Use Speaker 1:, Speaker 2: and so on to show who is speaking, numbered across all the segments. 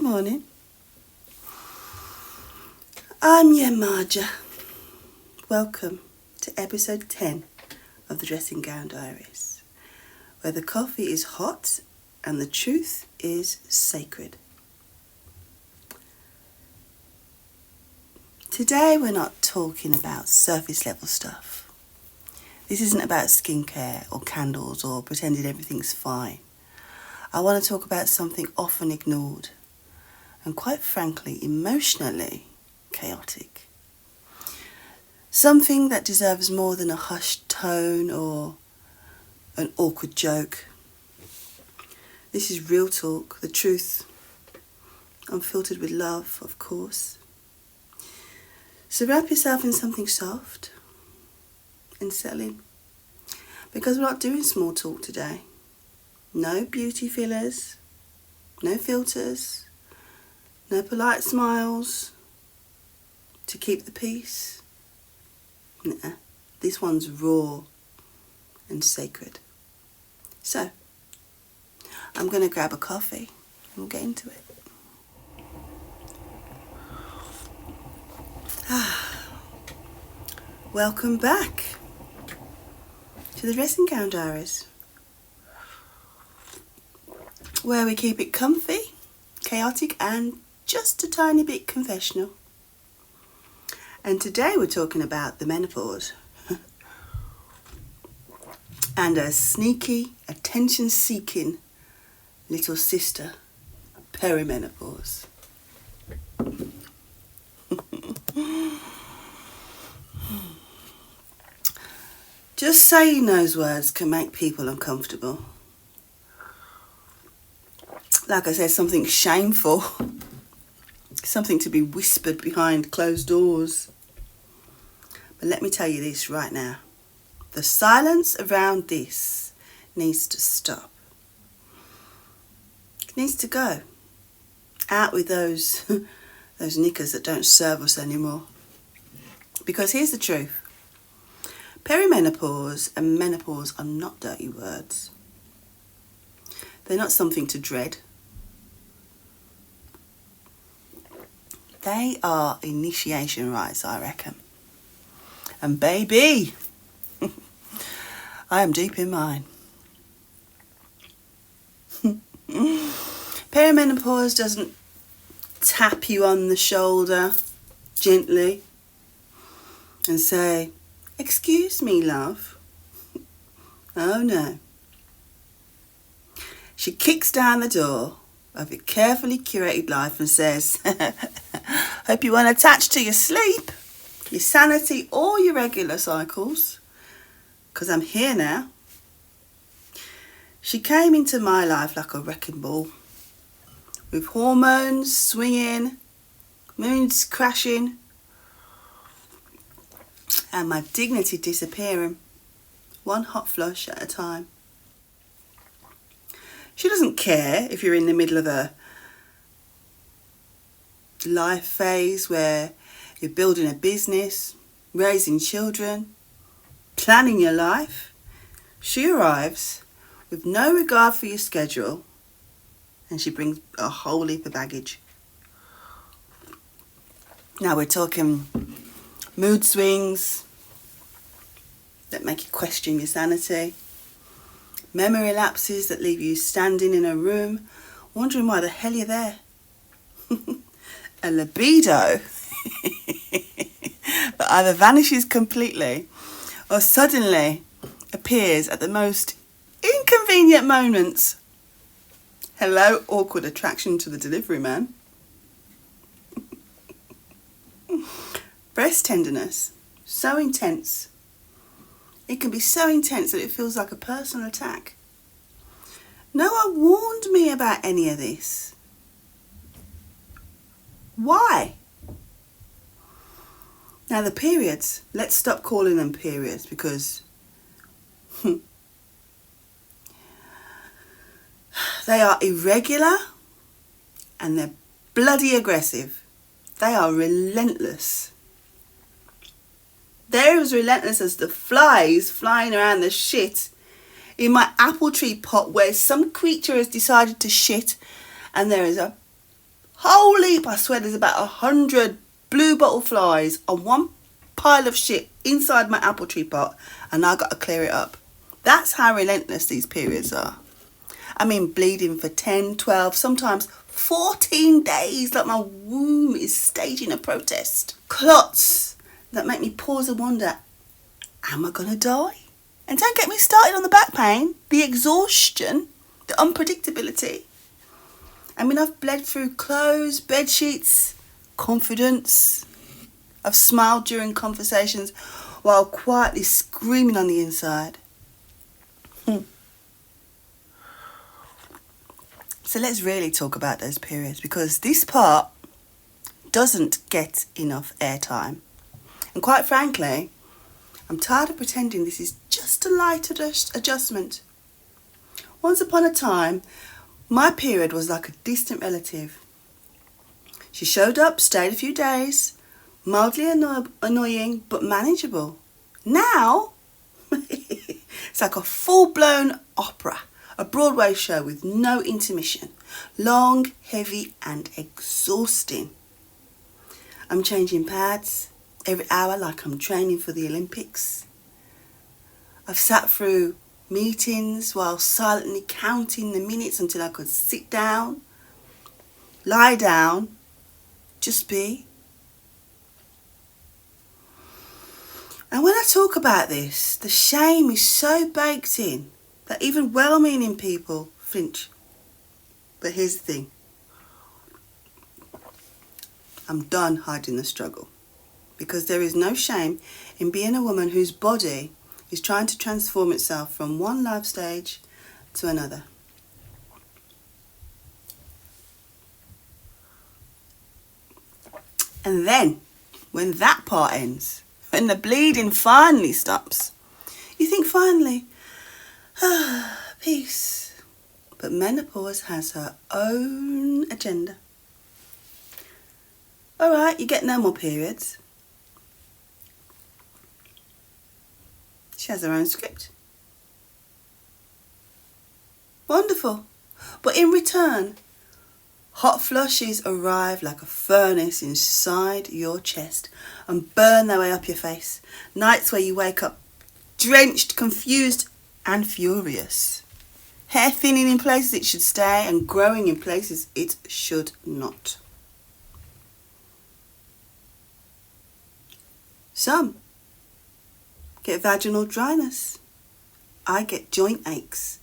Speaker 1: morning. I'm Yemaja. Welcome to episode 10 of the Dressing Gown Diaries, where the coffee is hot and the truth is sacred. Today we're not talking about surface level stuff. This isn't about skincare or candles or pretending everything's fine. I want to talk about something often ignored and, quite frankly, emotionally chaotic. Something that deserves more than a hushed tone or an awkward joke. This is real talk, the truth, unfiltered with love, of course. So wrap yourself in something soft and settle in, because we're not doing small talk today. No beauty fillers, no filters, no polite smiles to keep the peace. Nuh-uh. This one's raw and sacred. So, I'm going to grab a coffee and we'll get into it. Welcome back to the Dressing Gown Diaries, where we keep it comfy, chaotic and just a tiny bit confessional. And today we're talking about the menopause and a sneaky, attention-seeking little sister, perimenopause. Just saying those words can make people uncomfortable. Like I said, something shameful, something to be whispered behind closed doors. But let me tell you this right now. The silence around this needs to stop. It needs to go. Out with those knickers that don't serve us anymore. Because here's the truth. Perimenopause and menopause are not dirty words. They're not something to dread. They are initiation rites, I reckon. And baby, I am deep in mine. Perimenopause doesn't tap you on the shoulder gently and say, "Excuse me, love." Oh no. She kicks down the door of your carefully curated life and says, "Hope you weren't attached to your sleep, your sanity or your regular cycles, because I'm here now." She came into my life like a wrecking ball, with hormones swinging, moons crashing, and my dignity disappearing, one hot flush at a time. She doesn't care if you're in the middle of a life phase where you're building a business, raising children, planning your life. She arrives with no regard for your schedule, and she brings a whole heap of baggage. Now we're talking mood swings that make you question your sanity, memory lapses that leave you standing in a room wondering why the hell you're there, a libido that either vanishes completely or suddenly appears at the most inconvenient moments. Hello, awkward attraction to the delivery man. Breast tenderness, so intense. It can be so intense that it feels like a personal attack. No one warned me about any of this. Why? Now the periods, let's stop calling them periods, because they are irregular and they're bloody aggressive. They are relentless. They're as relentless as the flies flying around the shit in my apple tree pot where some creature has decided to shit, and there is a Whole heap, I swear there's about 100 blue bottle flies on one pile of shit inside my apple tree pot, and I got to clear it up. That's how relentless these periods are. I mean, bleeding for 10, 12, sometimes 14 days, like my womb is staging a protest. Clots that make me pause and wonder, am I going to die? And don't get me started on the back pain, the exhaustion, the unpredictability. I mean, I've bled through clothes, bed sheets, confidence. I've smiled during conversations while quietly screaming on the inside. So let's really talk about those periods, because this part doesn't get enough airtime. And quite frankly, I'm tired of pretending this is just a light adjustment. Once upon a time, my period was like a distant relative. She showed up, stayed a few days, mildly annoying but manageable. Now, it's like a full-blown opera, a Broadway show with no intermission, long, heavy and exhausting. I'm changing pads every hour like I'm training for the Olympics. I've sat through meetings while silently counting the minutes until I could sit down, lie down, just be. And when I talk about this, the shame is so baked in that even well-meaning people flinch. But here's the thing. I'm done hiding the struggle, because there is no shame in being a woman whose body is trying to transform itself from one life stage to another. And then, when that part ends, when the bleeding finally stops, you think finally, peace. But menopause has her own agenda. Alright, you get no more periods. She has her own script. Wonderful. But in return, hot flushes arrive like a furnace inside your chest and burn their way up your face. Nights where you wake up drenched, confused and furious. Hair thinning in places it should stay and growing in places it should not. Some get vaginal dryness. I get joint aches.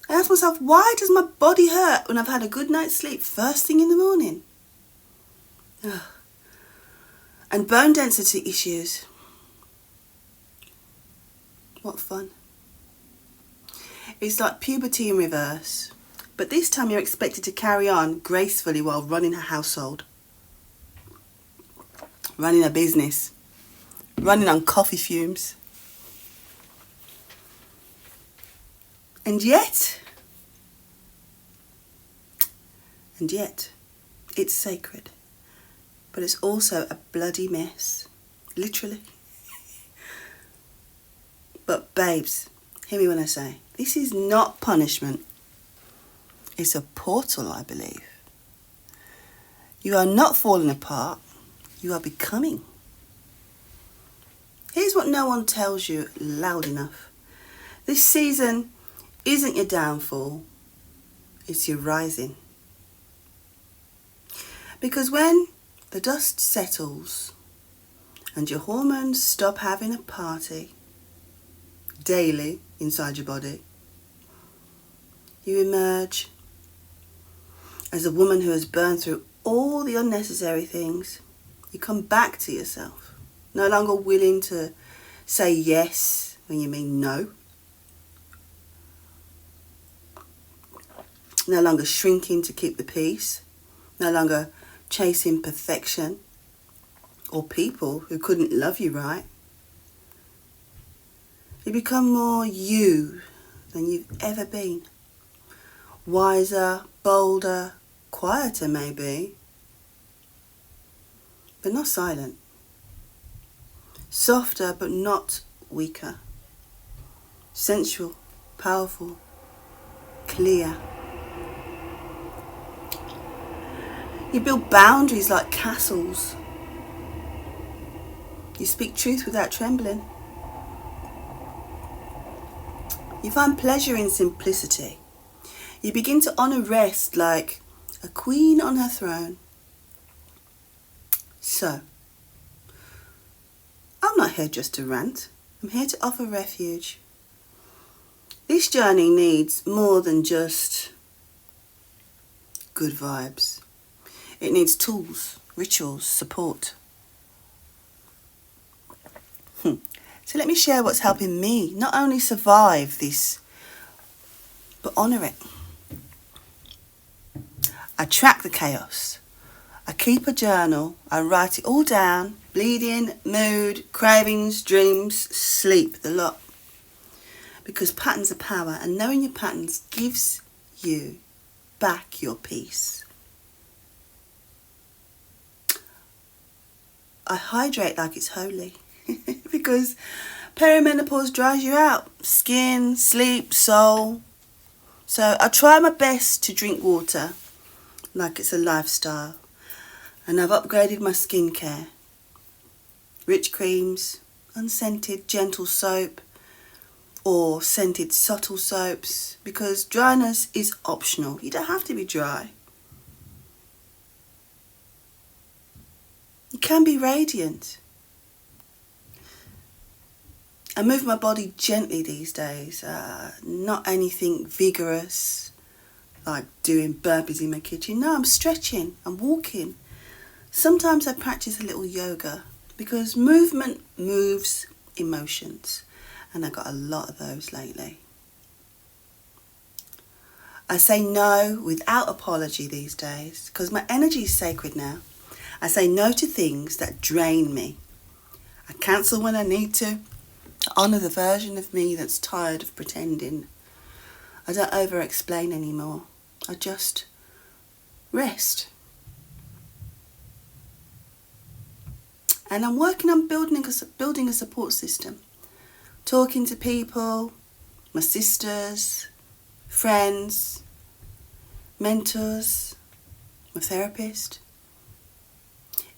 Speaker 1: I ask myself, why does my body hurt when I've had a good night's sleep first thing in the morning? Ugh. And bone density issues. What fun. It's like puberty in reverse, but this time you're expected to carry on gracefully while running a household, running a business, running on coffee fumes. And yet, it's sacred, but it's also a bloody mess, literally. But babes, hear me when I say, this is not punishment. It's a portal, I believe. You are not falling apart, you are becoming. Here's what no one tells you loud enough. This season isn't your downfall, it's your rising. Because when the dust settles and your hormones stop having a party daily inside your body, you emerge as a woman who has burned through all the unnecessary things. You come back to yourself, no longer willing to say yes when you mean no. No longer shrinking to keep the peace. No longer chasing perfection or people who couldn't love you right. You become more you than you've ever been. Wiser, bolder, quieter maybe, but not silent. Softer but not weaker. Sensual, powerful, clear. You build boundaries like castles. You speak truth without trembling. You find pleasure in simplicity. You begin to honour rest like a queen on her throne. So, I'm not here just to rant. I'm here to offer refuge. This journey needs more than just good vibes. It needs tools, rituals, support. So let me share what's helping me not only survive this, but honour it. I track the chaos. I keep a journal. I write it all down. Bleeding, mood, cravings, dreams, sleep, the lot. Because patterns are power, and knowing your patterns gives you back your peace. I hydrate like it's holy. Because perimenopause dries you out. Skin, sleep, soul. So I try my best to drink water like it's a lifestyle. And I've upgraded my skincare. Rich creams, unscented gentle soap, or scented subtle soaps, because dryness is optional. You don't have to be dry. You can be radiant. I move my body gently these days, not anything vigorous, like doing burpees in my kitchen. No, I'm stretching, I'm walking. Sometimes I practice a little yoga, because movement moves emotions, and I got a lot of those lately. I say no without apology these days, because my energy is sacred now. I say no to things that drain me. I cancel when I need to honour the version of me that's tired of pretending. I don't over-explain anymore. I just rest. And I'm working on building a support system. Talking to people, my sisters, friends, mentors, my therapist.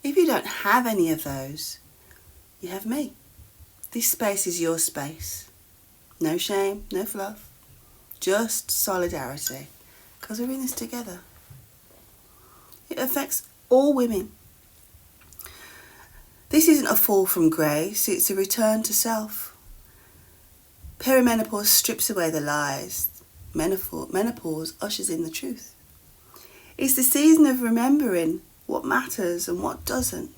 Speaker 1: If you don't have any of those, you have me. This space is your space. No shame, no fluff, just solidarity, because we're in this together. It affects all women. This isn't a fall from grace, it's a return to self. Perimenopause strips away the lies. Menopause ushers in the truth. It's the season of remembering what matters and what doesn't.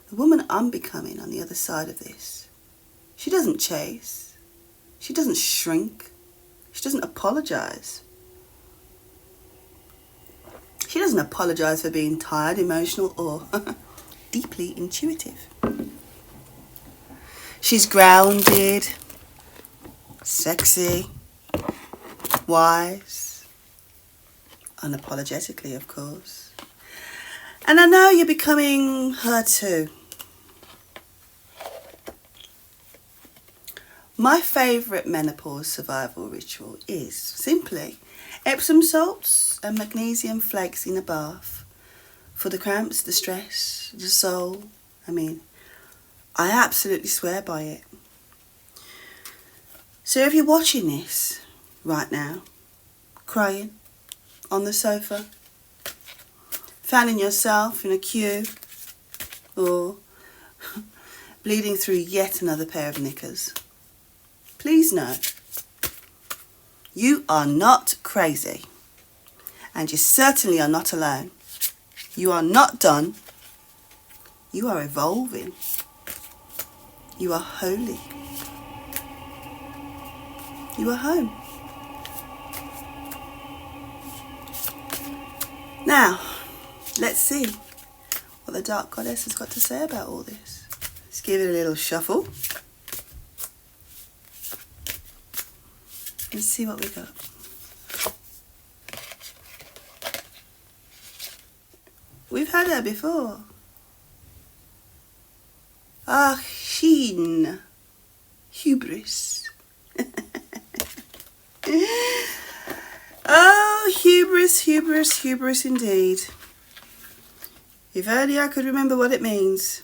Speaker 1: The woman I'm becoming on the other side of this, she doesn't chase, she doesn't shrink, she doesn't apologise. She doesn't apologise for being tired, emotional, or deeply intuitive. She's grounded, sexy, wise, unapologetically, of course. And I know you're becoming her too. My favourite menopause survival ritual is simply Epsom salts and magnesium flakes in a bath for the cramps, the stress, the soul. I absolutely swear by it. So if you're watching this right now, crying on the sofa, finding yourself in a queue, or bleeding through yet another pair of knickers, please know you are not crazy, and you certainly are not alone. You are not done. You are evolving. You are holy. You are home. Now, let's see what the Dark Goddess has got to say about all this. Let's give it a little shuffle. Let's see what we got. We've had her before. Sheen. Hubris. Oh, hubris Hubris, hubris, hubris indeed. If only I could remember what it means.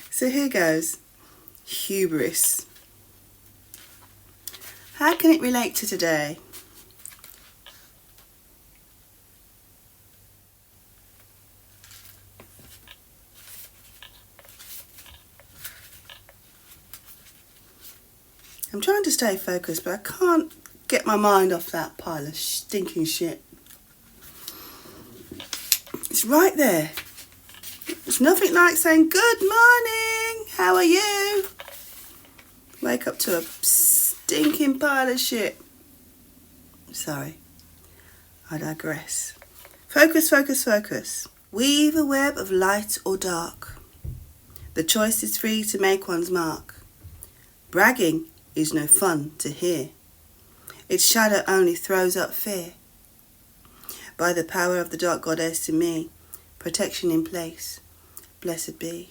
Speaker 1: So here goes. Hubris. How can it relate to today? I'm trying to stay focused, but I can't get my mind off that pile of stinking shit. It's right there. It's nothing like saying, "Good morning, how are you?" Wake up to a stinking pile of shit. Sorry, I digress. Focus, focus, focus. Weave a web of light or dark. The choice is free to make one's mark. Bragging is no fun to hear. Its shadow only throws up fear. By the power of the dark goddess in me, protection in place, blessed be.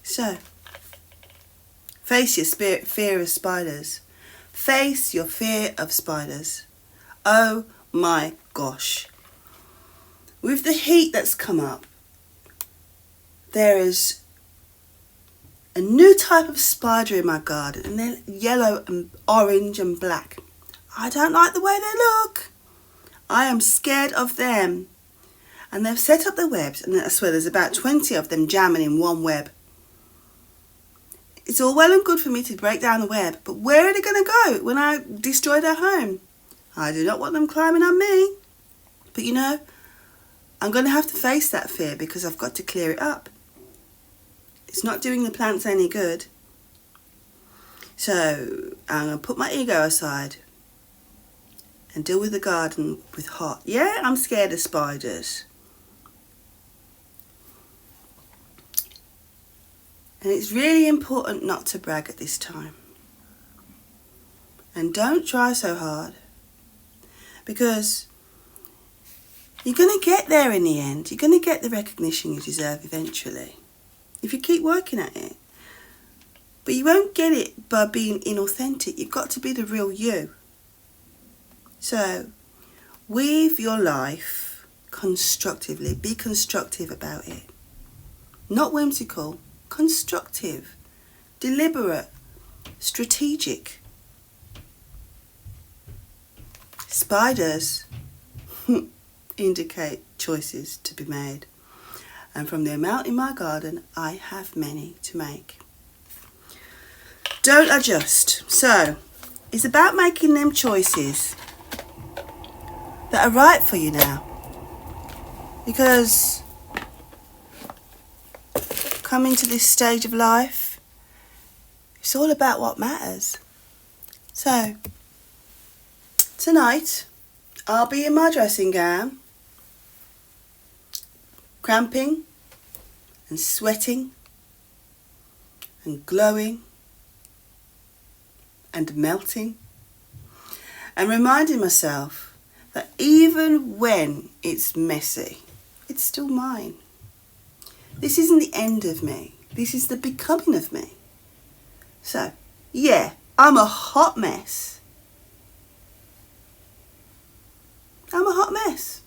Speaker 1: So, face your fear of spiders. Face your fear of spiders. Oh my gosh. With the heat that's come up, there is a new type of spider in my garden, and they're yellow and orange and black. I don't like the way they look. I am scared of them. And they've set up their webs, and I swear there's about 20 of them jamming in one web. It's all well and good for me to break down the web, but where are they going to go when I destroy their home? I do not want them climbing on me. But you know, I'm going to have to face that fear because I've got to clear it up. It's not doing the plants any good. So I'm going to put my ego aside and deal with the garden with heart. Yeah, I'm scared of spiders. And it's really important not to brag at this time. And don't try so hard, because you're going to get there in the end. You're going to get the recognition you deserve eventually, if you keep working at it. But you won't get it by being inauthentic. You've got to be the real you. So, weave your life constructively. Be constructive about it. Not whimsical. Constructive. Deliberate. Strategic. Spiders indicate choices to be made. And from the amount in my garden, I have many to make. Don't adjust. So, it's about making them choices that are right for you now. Because coming to this stage of life, it's all about what matters. So, tonight, I'll be in my dressing gown, cramping and sweating and glowing and melting, and reminding myself that even when it's messy, it's still mine. This isn't the end of me. This is the becoming of me. So, yeah, I'm a hot mess. I'm a hot mess.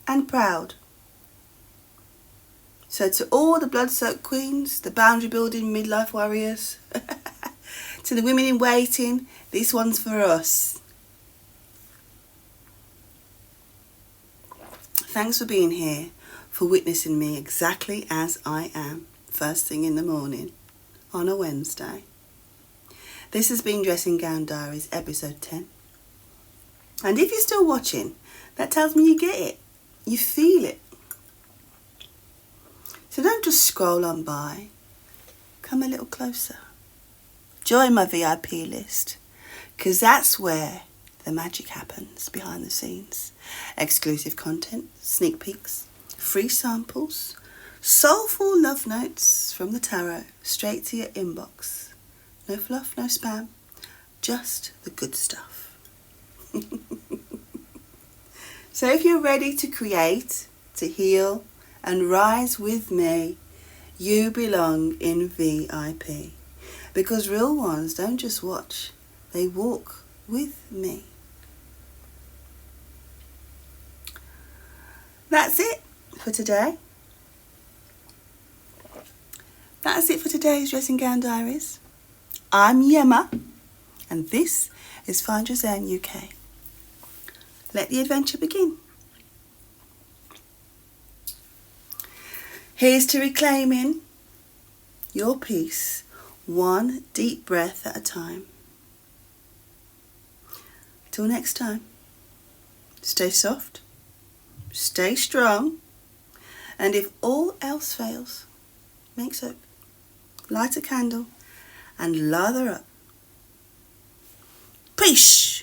Speaker 1: And proud. So to all the blood-soaked queens, the boundary-building midlife warriors, to the women in waiting, this one's for us. Thanks for being here, for witnessing me exactly as I am, first thing in the morning, on a Wednesday. This has been Dressing Gown Diaries, episode 10. And if you're still watching, that tells me you get it. You feel it. So don't just scroll on by. Come a little closer. Join my VIP list, because that's where the magic happens behind the scenes. Exclusive content, sneak peeks, free samples, soulful love notes from the tarot straight to your inbox. No fluff, no spam, just the good stuff. So if you're ready to create, to heal, and rise with me, you belong in VIP. Because real ones don't just watch, they walk with me. That's it for today. That's it for today's Dressing Gown Diaries. I'm Yemma, and this is Find Your Zen UK. Let the adventure begin. Here's to reclaiming your peace, one deep breath at a time. Till next time, stay soft, stay strong, and if all else fails, make soap, light a candle, and lather up. Peace!